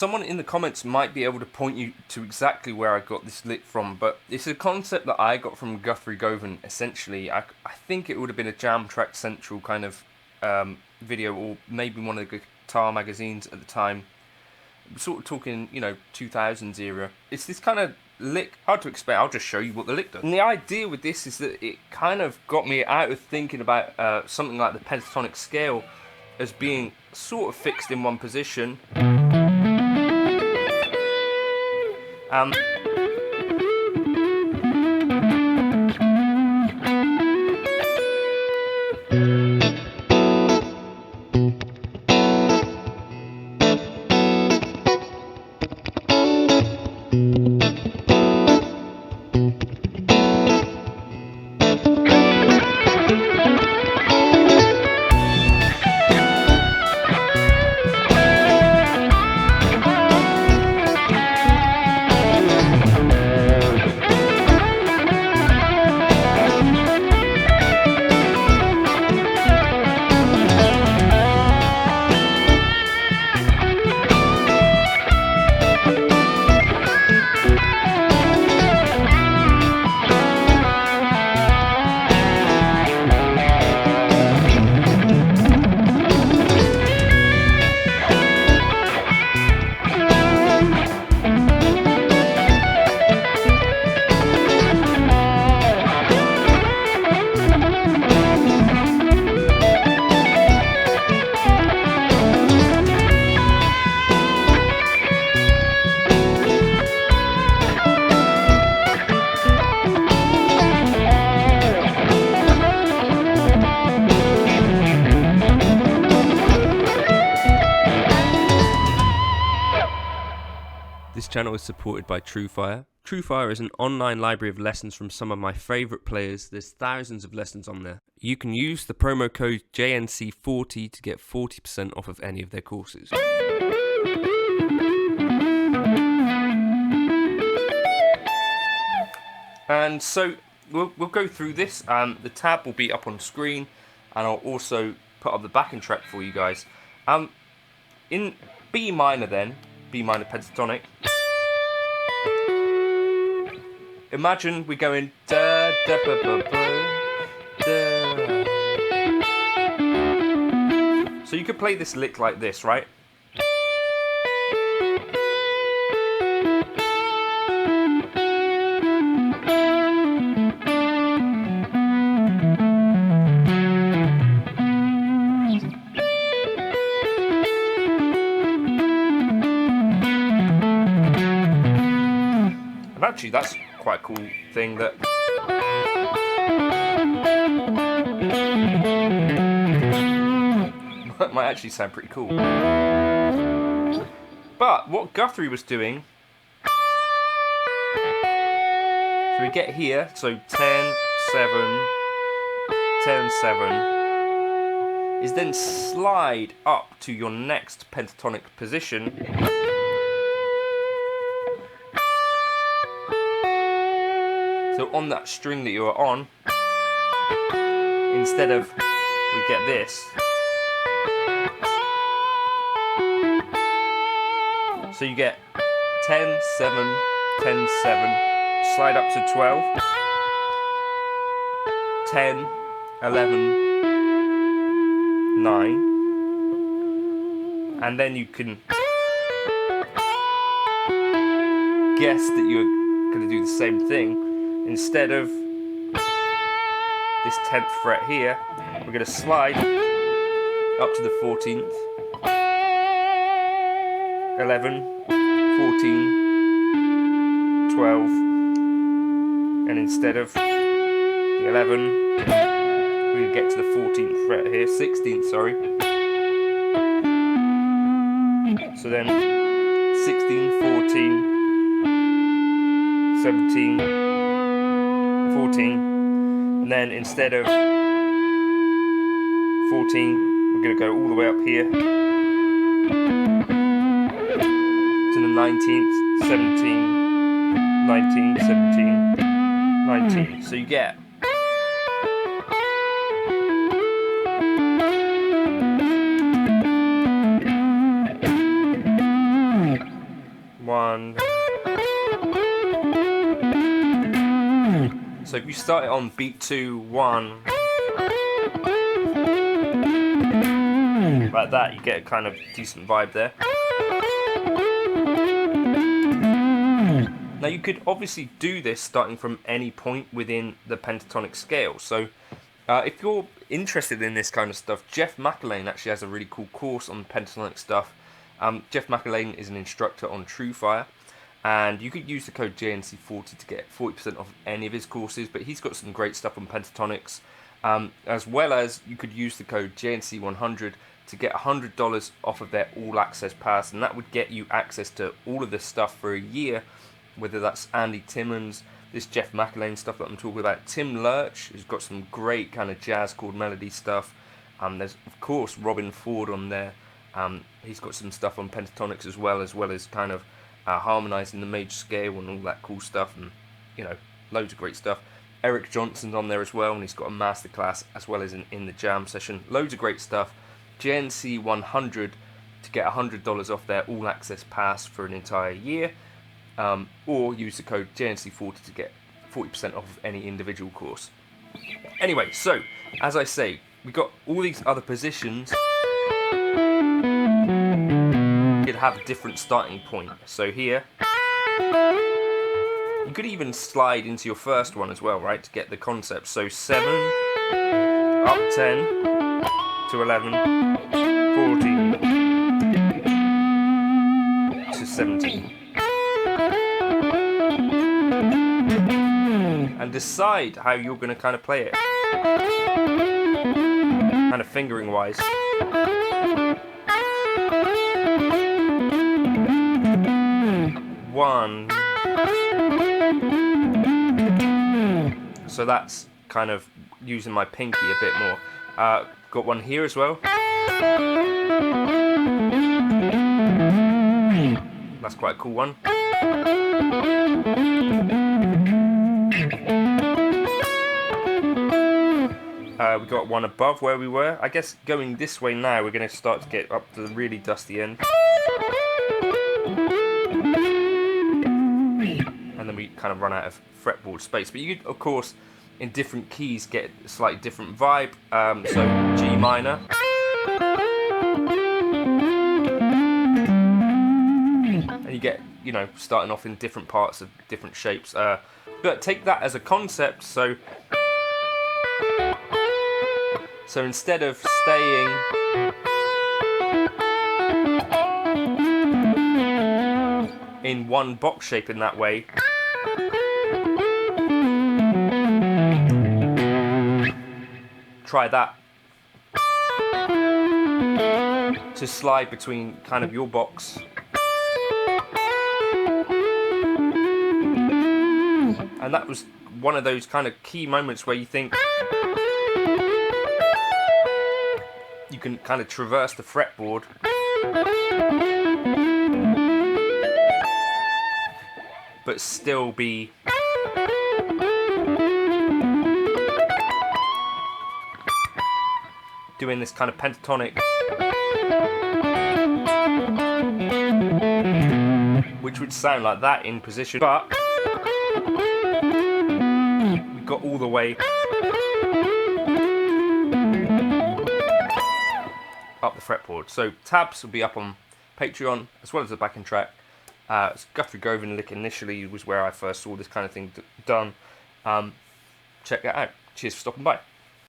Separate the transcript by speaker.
Speaker 1: Someone in the comments might be able to point you to exactly where I got this lick from, but it's a concept that I got from Guthrie Govan, essentially. I think it would have been a Jam Track Central kind of video, or maybe one of the guitar magazines at the time. Sort of talking, 2000s era. It's this kind of lick, hard to explain. I'll just show you what the lick does. And the idea with this is that it kind of got me out of thinking about something like the pentatonic scale as being sort of fixed in one position. This channel is supported by TrueFire. TrueFire is an online library of lessons from some of my favourite players. There's thousands of lessons on there. You can use the promo code JNC40 to get 40% off of any of their courses. And so we'll go through this. The tab will be up on screen, and I'll also put up the backing track for you guys. In B minor then, B minor pentatonic. Imagine we're going da da ba ba ba da. So you could play this lick like this, right? And actually, that's quite a cool thing that might actually sound pretty cool. But what Guthrie was doing, so we get here, so 10, 7, 10, 7, is then slide up to your next pentatonic position. So on that string that you're on, instead of, we get this. So you get 10, 7, 10, 7, slide up to 12, 10, 11, 9, and then you can guess that you're going to do the same thing. Instead of this 10th fret here, we're going to slide up to the 14th, 11, 14, 12, and instead of the 11, we get to the 14th fret here, 16th, sorry. So then 16, 14, 17, 14, and then instead of 14, we're going to go all the way up here to the 19th, 17, 19, 17, 19. So you get 1. So if you start it on beat 2, 1, like that, you get a kind of decent vibe there. Now you could obviously do this starting from any point within the pentatonic scale. So if you're interested in this kind of stuff, Jeff McElwain actually has a really cool course on pentatonic stuff. Jeff McElwain is an instructor on TrueFire, and you could use the code JNC40 to get 40% off any of his courses, but he's got some great stuff on pentatonics, as well as you could use the code JNC100 to get $100 off of their all-access pass, and that would get you access to all of this stuff for a year, whether that's Andy Timmons, this Jeff McElwain stuff that I'm talking about, Tim Lurch, who's got some great kind of jazz chord melody stuff. There's, of course, Robin Ford on there. He's got some stuff on pentatonics as well as kind of harmonising the major scale and all that cool stuff, and, you know, loads of great stuff. Eric Johnson's on there as well, and he's got a masterclass as well as in the jam session. Loads of great stuff. JNC 100 to get $100 off their all-access pass for an entire year, or use the code JNC40 to get 40% off of any individual course. Anyway, so, as I say, we've got all these other positions. You could have a different starting point. So here, you could even slide into your first one as well, right, to get the concept. So 7, up 10, to 11, 14, to 17. And decide how you're going to kind of play it, kind of fingering wise. One. So that's kind of using my pinky a bit more. Got one here as well. That's quite a cool one. We got one above where we were. I guess going this way now, we're going to start to get up to the really dusty end. And then we kind of run out of fretboard space. But you could, of course, in different keys, get a slightly different vibe. So G minor. And you get, you know, starting off in different parts of different shapes. But take that as a concept. So instead of staying in one box shape in that way, try that. To slide between kind of your box and that was one of those kind of key moments where you think you can kind of traverse the fretboard but still be doing this kind of pentatonic, which would sound like that in position, but we got all the way up the fretboard. So tabs will be up on Patreon as well as the backing track. It's Guthrie Govan Lick initially was where I first saw this kind of thing done. Check that out. Cheers for stopping by.